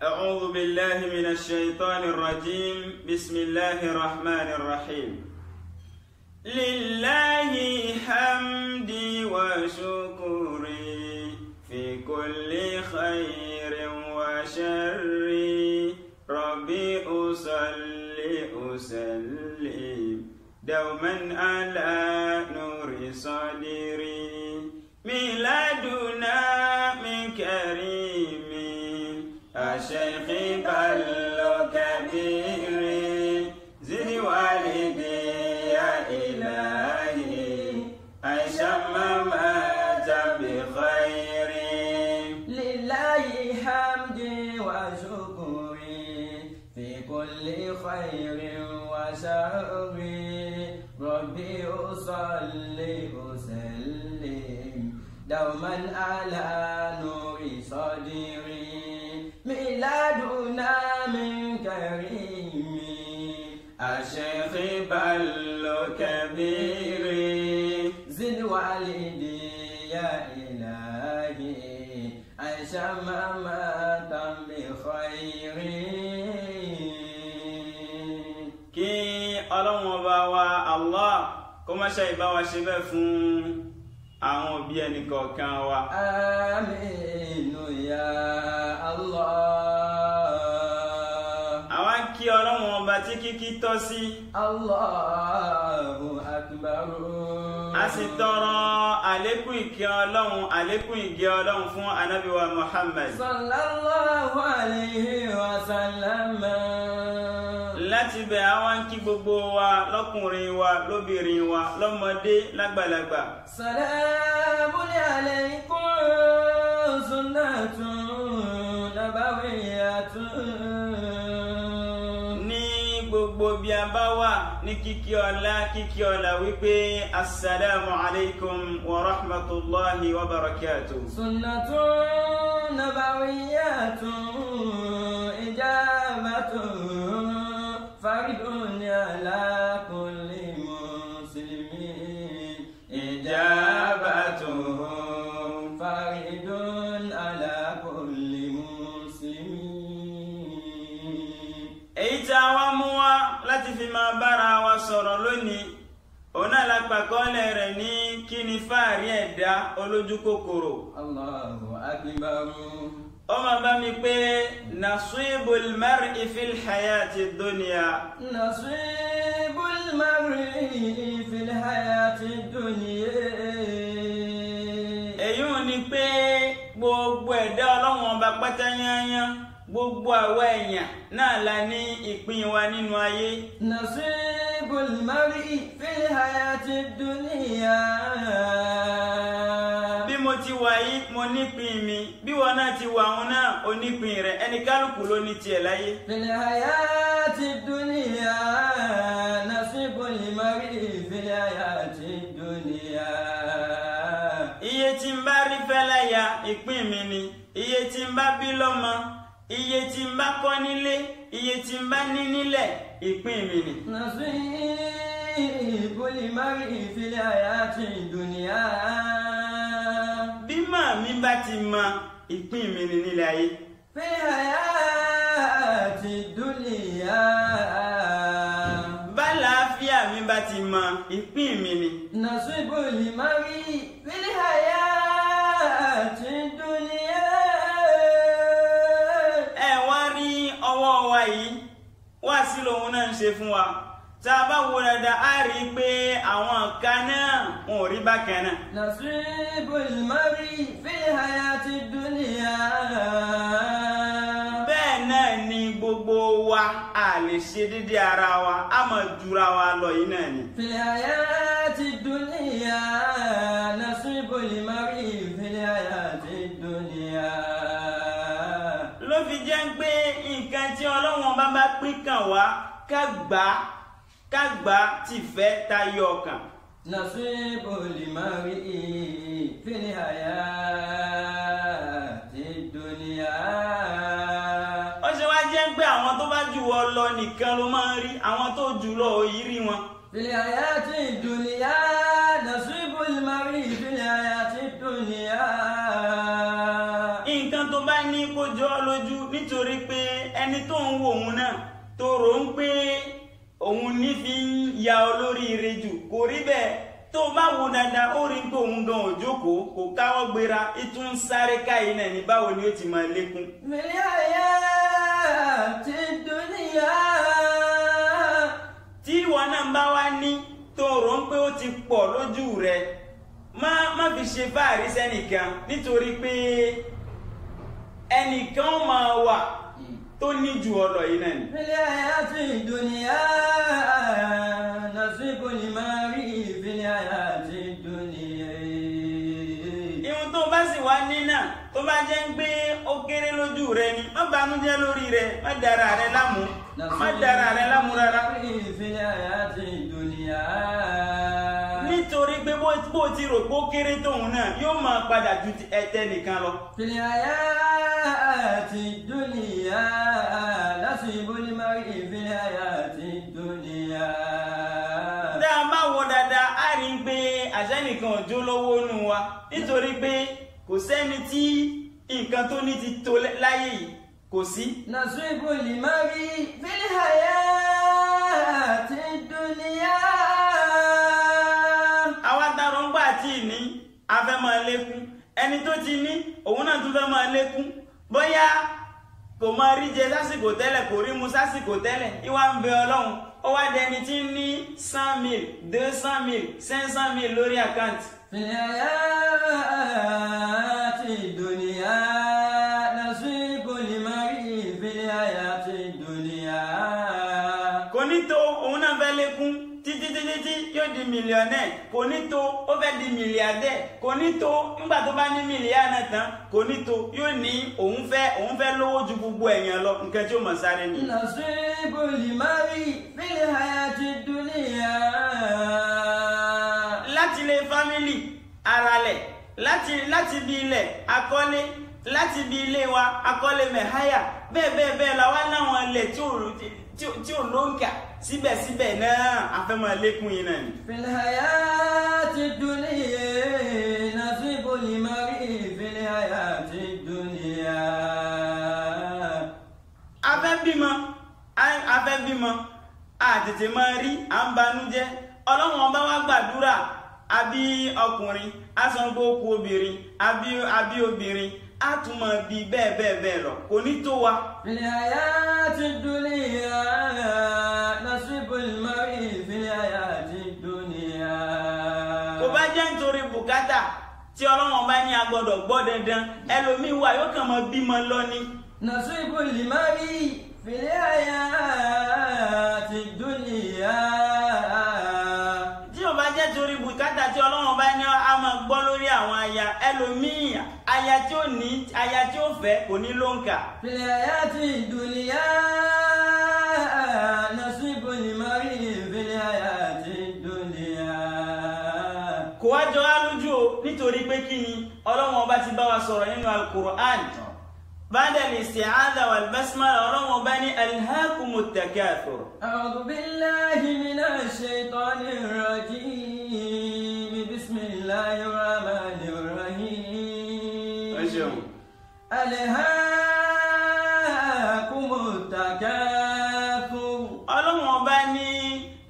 أعوذ بالله من الشيطان الرجيم. بسم الله الرحمن الرحيم. لله حمدي وشكري في كل خير وشر، ربي أصلي أسلم دوما على نور صدري، ميلادنا من كريم الشيخ بل كبير، زد والدي يا إلهي عيشا ممات بخير. لله حمدي وشكري في كل خير وشر، ربي أصلي أسلم دوما على نور صدري، ميلادنا من كريم الشيخ بل كبير، زد والدي يا إلهي عيشا مماتا بخير. kí ọlọ́run ọba wa Allah kó má ṣe ìbá wa ṣe bẹ́ẹ̀ fún àwọn òbí ẹnì kọ̀ọ̀kan wa. Aminu ya Allah. àwa kí ọlọ́run ọba tí kíkí tọ́ sí. Allahu akbar. a sì tọrọ àlékún ìkẹ́ ọlọ́run àlékún ìgẹ́ ọlọ́run fún ànábì wa Muhammad Sallallahu alayhi wa sallam. láti bẹ̀ àwọn kí gbogbo wa lọ́kùnrin wa lóbìnrin wa lọ́mọdé lágbàlagbà. Salamun alaykum sunnatun nabawiyyatun. ní gbogbo bí a bá wà ní kíkí ọlá wípé assalamu alaikum wa rahmatullahi wa barakatuh. Sunnatun nabawiyyatun ijabatun faridun ala kulli muslimin. Ijabatuhum faridun ala kulli muslimin. èyí tí a wá mú wá láti fi máa bára wa sọ̀rọ̀ lónìí òun náà la pàkọ́lẹ̀ rẹ̀ ní kí ni fáàrí ẹ̀dá olójú kòkòrò. Allahu akbar. ó máa bá mi pé nasibul mar'i fil hayati dunya. Nasibul mar'i fil hayati dunya. èyí ò ní pé gbogbo ẹ̀dá ọlọ́run ọba pátá yányán gbogbo àwa èèyàn náà la ní ìpín wa nínú ayé. Nasibul mar'i fil hayati dunya. bí mo ti wà yìí mo nípìn mi, bí wọn náà ti wà òun náà onípìn rẹ̀, ẹni kálukú ló ní tiẹ̀ láyé. Fil hayati dunya. Nasibul mar'i fil hayati dunya. iye tí n bá rí fẹ́ láya ìpín mi ni, iye tí n bá bí lọ́mọ, iye tí n bá kọ́ nílé, iye tí n bá ní nílẹ̀ ìpín mi ni. Nasibul mar'i fil hayati dunya. bí màmí bá ti mọ ìpín mi ni nílẹ̀ ayé. Fil hayati dunya. bálàáfíà mi bá ti mọ ìpín mi ni. Nasibul mar'i fil hayati dunya. ẹ wá rí ọwọ́ wa yìí wá sí lòun náà ń ṣe fún wa. tá a bá wo dáadáa á rí i pé àwọn kan náà wọn ò rí bákan náà. Nasibul mar'i fil hayati dunya. bẹ́ẹ̀ náà ni gbogbo wa a lè ṣe dédé ara wa, a máa jura wa lọ yìí náà ni. Fil hayati dunya. Nasibul mar'i fil hayati dunya. ló fi jẹ́ pé nǹkan tí ọlọ́wọ́n bá pín kàn wá ká gbà tìfẹ́ tayọ ọkàn. Nasibul mar'i fil hayati dunya. ó ṣe wá jẹ́ pé àwọn tó bá jù wọ́ lọ nìkan ló máa ń rí, àwọn tó jù lọ ò yí rí wọn. Fil hayati dunya. Nasibul mar'i fil hayati dunya. lójú nítorí pé ẹni tó ń wo òun náà tó rò ń pé òun ní fi ń ya olóríire jù kò rí bẹ́ẹ̀ tó bá wo dáadáa ó rí pé òun gan òjókòó kò káwọ́ gbéra ìtún sáré káyìí náà ní báwo ni ó ti máa lékún. fil hayati dunya. tí ìwọ náà bá wá ní tó rò ń pé ó ti pọ̀ lójú rẹ má fi ṣe fáàrí sẹ́nìkan nítorí pé ẹnìkan máa wà tó ní ju ọlọ yìí náà ni. fil hayati dunya nasibul mari fil hayati dunya. ìhun tó bá sì wá ní náà tó bá jẹ́ ń pé ó kéré lójú rẹ ni má banújẹ́ lórí rẹ má dára rẹ láàmú rárá. fil hayati dunya. nítorí pé bó ti rò pé ó kéré tóun náà yóò máa padà ju ẹtẹ nìkan lọ. fil hayati dunya nasibul mari fil hayati dunya. tá a bá wo dáadáa á rí i pé àṣẹ nìkan ò jó lọ́wọ́ nù wa nítorí pé kò sẹ́ni tí nǹkan tó ní ti tó láyé yìí kò sí. nasibul mari fil hayati dunya. àwa tarò ń gbà tí ì ní a fẹ́ máa lékún ẹni tó ti ní òun náà tún fẹ́ máa lékún bóyá kò máa rí jẹ sásìkò tẹ́lẹ̀ kò rí mu sásìkò tẹ́lẹ̀ ìwà ń bẹ ọlọ́run ó wá dẹni tí ń ní 100,000 200,000 500,000 lórí àkáǹtì. fil hayati dunya nasibul mari fil hayati dunya. kò ní tó òun náà fẹ́ lékún títí yóò di mílíọ̀nẹ̀ kò ní tó ó fẹ́ di mílíàdẹ̀ kò ní tó nígbà tó bá ní mílíọ̀nù tán kò ní tó yóò ní òun fẹ́ lówó ju gbogbo èèyàn lọ nǹkan tí ó mọ̀ sáré ni. nasibul mari fil hayati dunya. láti ilé fámìlì aralẹ̀ láti bí ilẹ̀ akọ́lé láti bí ilé wa akọ́lé mẹ̀háyà bẹ́ẹ̀ la wá láwọn ilẹ̀ tí ò lóǹkà síbẹ̀síbẹ̀ náà afẹ́mọ̀ lékún yìí náà ni. fil hayati dunya nasibul mari fil hayati dunya. afẹ́ bímọ àtètè máa rí à ń banújẹ́ ọlọ́run ọba wa gbàdúrà àbí ọkùnrin asangbó okú obìnrin àbí obìnrin a tún máa bí bẹ́ẹ̀ lọ kò ní tó wa. fil hayati dunya nasibul mari fil hayati dunya. kò bá jẹ́ nítorí bùkátà tí ọlọ́run bá ní a gbọ́dọ̀ gbọ́ dandan ẹlòmíín wà yóò kàn máa bímọ lọ ni. nasibul mari fil hayati dunya. tí o bá jẹ́ torí bùkátà tí ọlọ́run bá ní a máa gbọ́ lórí àwọn aya ẹlòmíín aya tí ó fẹ́ kò ní lóǹkà. fil hayati dunya nasibul mari fil hayati dunya. kò wá jọ wá lójú o nítorí pé kí ni ọlọ́run ọba ti bá wa sọ̀rọ̀ nínú al-Qur'an ba'da al-isti'adha wal-basmala ọlọ́run ọba ní alhaakumut takathur. a'udhu billahi minash shaitanir rajim bismillahir rahmanir rahim. alhaakumut takathur. ọlọ́run ọba ní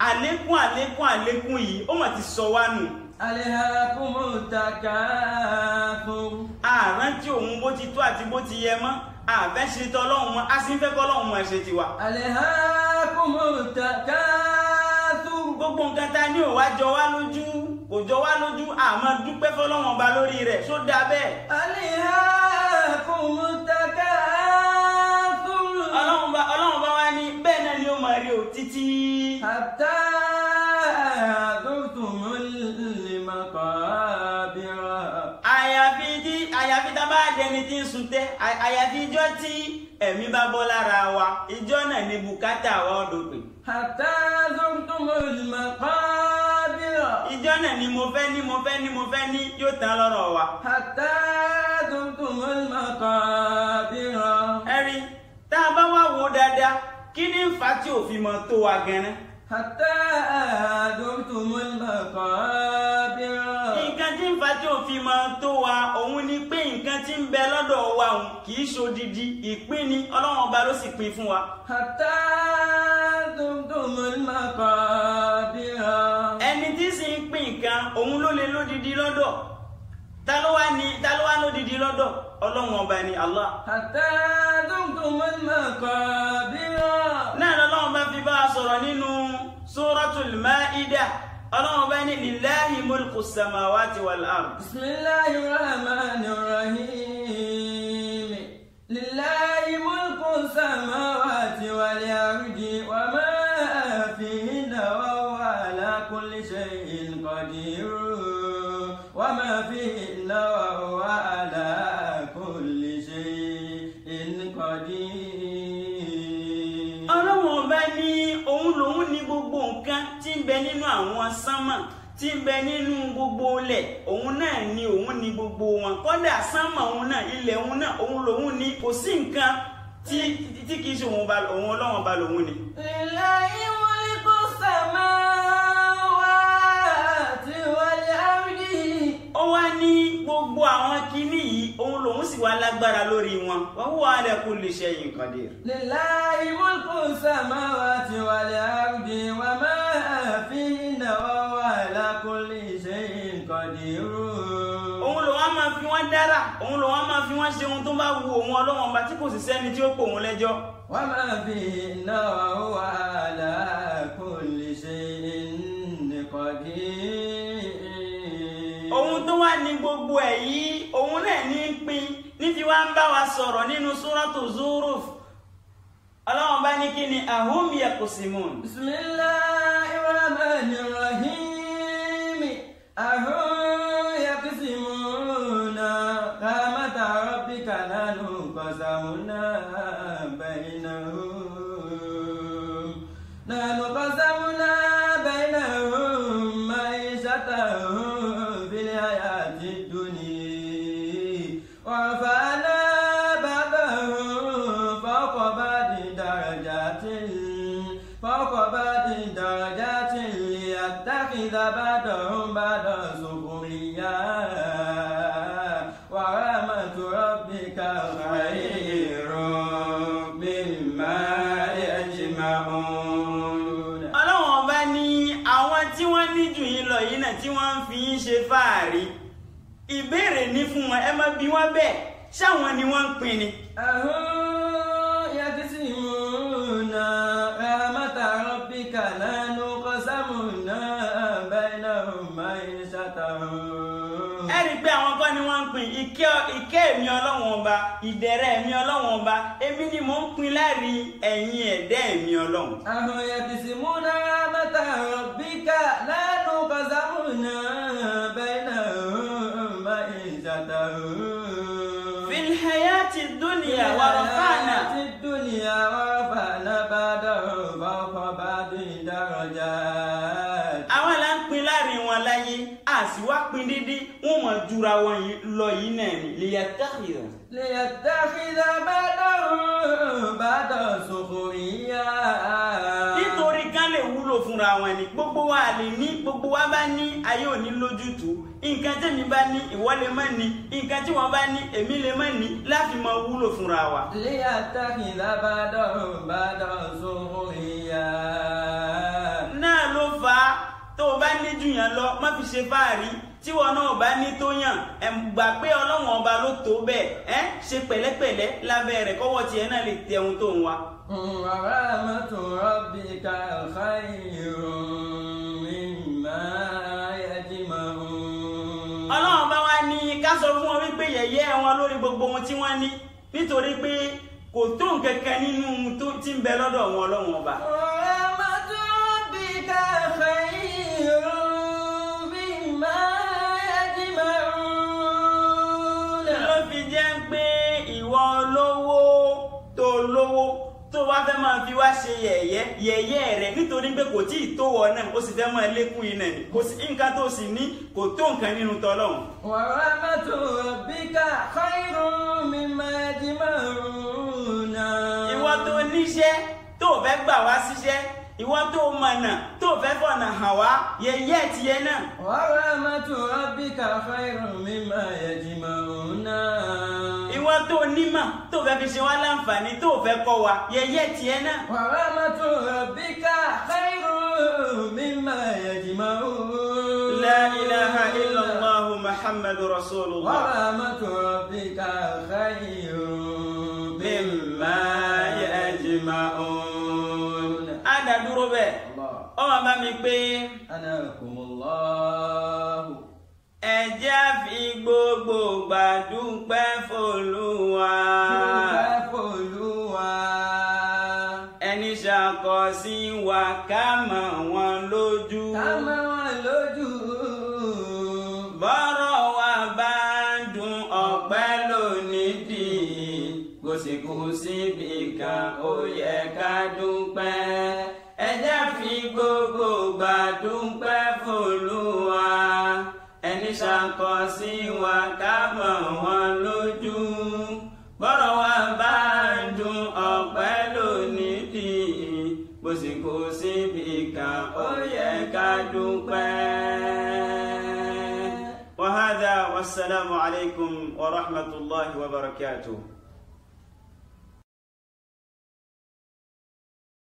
àlékún yìí ó mà ti sọ wá nù. alhaakumut takathur. àrántí òun bó ti tó àti bó ti yẹ mọ́ àfẹ́ ṣe tọ́lọ́run mọ́ a sì ń fẹ́ kọ́lọ́run mọ́ ṣe tiwa. alhaakumut takathur. gbogbo nǹkan ta ní òwá jọ wá lójú kò jọ wá lójú àmọ́ dúpẹ́ fọlọ́run ọba lórí rẹ̀ ṣó dáa bẹ́ẹ̀. alhaakumut takathur. ọlọ́run bá wá ní bẹ́ẹ̀ náà ni ó máa rí o títí. hatta zurtumul maqabira. àyàfi tá a bá dẹni tí ń sun tẹ́ àyàfi ijọ́ tí ẹ̀mí bá bọ́ lára wa ijọ́ náà ni bùkátà wa ọ̀dọ̀ pé. hatta zurtumul maqabira. ijọ́ náà ni mo fẹ́ ní yóò tán lọ́rọ̀ wa. hatta zurtumul maqabira. ẹ̀rí tá a bá wá wo dáadáa kí ni ń fa tí òfin mọ́ tó wa gan-an. hatta zurtumul maqabira. nǹkan tí ń fa tí fi máa tó wa òun ni pé nǹkan tí ń bẹ lọ́dọ̀ wa òun kì í ṣodidi ìpín ni ọlọ́run ọba ló sì pín fún wa. hatta zumtumul maqabira. ẹni tí sì ń pín nǹkan òun ló lè lódidi lọ́dọ̀ ta ló wá lódidi lọ́dọ̀ ọlọ́run ọba ni Allah. hatta zumtumul maqabira. náà lọ́lọ́run bá fi bá a sọ̀rọ̀ nínú suratul Ma'idah ọlọ́run bá ní lillahi mulku samawati wal ard. bismillahir rahmanir rahim. lillahi mulku samawati wal ardi wa ma fihinna wa huwa ala kulli shay'in qadir. wa ma fihinna wa huwa ala kulli shay'in qadir. ọlọ́run bá ní òun lòun ní gbogbo nǹkan tí ń bẹ nínú àwọn sánmà tí ń bẹ nínú gbogbo ilẹ̀ òun náà ni òun ní gbogbo wọn kódà sánmà òun náà ilẹ̀ òun náà òun lòun ní kò sí nǹkan tí kì í ṣe òun ọlọ́run ọba lòun ní. lillahi mulku samawati wal ardi. ó wá ní gbogbo àwọn kinní yìí òun lòun sì wá lágbára lórí wọn wa huwa ala kulli shay'in qadir. lillahi mulku samawati wal ardi wa ma fihinna wa huwa ala kulli shay'in qadir. òun ló wá máa fi wọ́n dára òun ló wá máa fi wọ́n ṣe ohun tó bá wu òun ọlọ́run ọba tí kò sì sẹ́ni tí ó pò òun lẹ́jọ́. wa ma fihinna wa huwa ala kulli shay'in qadir. ohun tó wà ní gbogbo ẹ̀ yìí òun náà ní pín ní fi wá ń bá wa sọ̀rọ̀ nínú suratu Zuruf ọlọ́run bá ní kí ni ahum yaqsimun. bismillahir rahmanir rahim. ahum yaqsimuna rahmata rabbika nahnu qasamna bainahum ma'ishatahum fil hayatid dunya wa rafa'na ba'dahum fawqa ba'din darajatin liyattakhidha ba'dahum ba'dan sukhriya wa rahmatu rabbika khayrun mimma yajma'un. ọlọ́run ọba ní àwọn tí wọ́n ní jù yín lọ yìí náà tí wọ́n ń fi yín ṣe fáàrí ìbéèrè ní fún wọn ẹ má bi wọ́n bẹ́ẹ̀ ṣáwọn ni wọ́n ń pín ni. ahum yaqsimuna rahmata rabbika nahnu qasamna bainahum ma'ishatahum. ẹ rí i pé àwọn kan ni wọ́n ń pín ìkẹ́ èmi ọlọ́run ọba ìdẹ̀rẹ̀ èmi ọlọ́run ọba èmi ni mò ń pín láàrin ẹ̀yin ẹ̀dá èmi ọlọ́run. ahum yaqsimuna rahmata rabbika nahnu qasamna bainahum ma'ishatahum. fil hayati dunya wa rafa'na ba'dahum fawqa ba'din darajat. àwọn là ń pín láàrin wọn láyé a sì wá pín dídí wọn mọ̀ jura wọn lọ yìí náà ni liyattakhidha ba'dahum ba'dan sukhriya. nítorí ká lè wúlò fúnra wọn ni gbogbo wa lè ní gbogbo wa bá ní ayé òní lójútùú nǹkan tẹ́mi bá ní ìwọ lè má ní nǹkan tí wọ́n bá ní èmi lè má ní láti máa wúlò fúnra wa. liyattakhidha ba'dahum ba'dan sukhriya. náà ló fà á tó o bá ní jù yàn lọ má fi ṣe fáàrí tí wọn náà bá ní tó yàn gbà pé ọlọ́wọ́n ọba ló tó bẹ́ẹ̀ ṣe pẹ̀lẹ́pẹ̀lẹ́ lábẹ́ rẹ̀ kọ́wọ́ tiẹ̀ náà lè tẹ ohun tó ń wa. wa rahmatu rabbika khayrun mimma yajma'un. ọlọ́run bá wá ní ká sọ fún wọn wípé yẹ̀yẹ́ wọn lórí gbogbo ohun tí wọ́n ní nítorí pé kò tó nǹkan kan nínú ohun tí ń bẹ lọ́dọ̀ wọn ọlọ́run ọba. rahmatu rabbika khayrun mimma yajma'un. ló fi jẹ́ pé ìwọ lówó tó wá fẹ́ máa fi wá ṣe yẹ̀yẹ́ rẹ̀ nítorí pé kò tí ì tó wọ náà ó sì fẹ́ máa lékún iná ni kò sí nǹkan tó sì ní kò tó nǹkan nínú tọ́lọ́hun. wa rahmatu rabbika khayrun mimma yajma'un. ìwọ tó níṣẹ́ tó fẹ́ gbà wá síṣẹ́ ìwọ tó mọ̀nà tó fẹ́ fọ̀nà hàn wá yẹyẹ tiẹ̀ náà. wa rahmatu rabbika khayrun mimma yajma'una. ìwọ tó nímọ̀ tó fẹ́ fi ṣe wá láǹfààní tó fẹ́ kọ́ wa yẹyẹ tiẹ̀ náà. wa rahmatu rabbika khayrun mimma yajma'un. la ilaha illallah muhammadu rasulullah. wa rahmatu rabbika khayrun mimma yajma'un. Adàdúró bẹ́ẹ̀ ọmọ bá mi pé anakumullahu. ẹ jẹ́ á fi gbogbo gbàdúpẹ́ f'Olúwa. dúpẹ́ f'Olúwa. ẹni ṣàkọsí wa ká mọ̀ wọ́n lójú. ká mọ̀ wọ́n lójú. bọ́rọ̀ wa bá ń dùn ọpẹ́ lónídìí. kò síbi kan ó yẹ ká dúpẹ́. ẹ jẹ́ á fi gbogbo gbàdúpẹ́ f'Olúwa. ẹni ṣàkọsí wa ká mọ̀ wọ́n lójú. bọ́rọ̀ wa bá ń dùn ọpẹ́ lónídìí. kò síbi kan ó yẹ ká dúpẹ́. وهذا والسلام عليكم ورحمة الله وبركاته.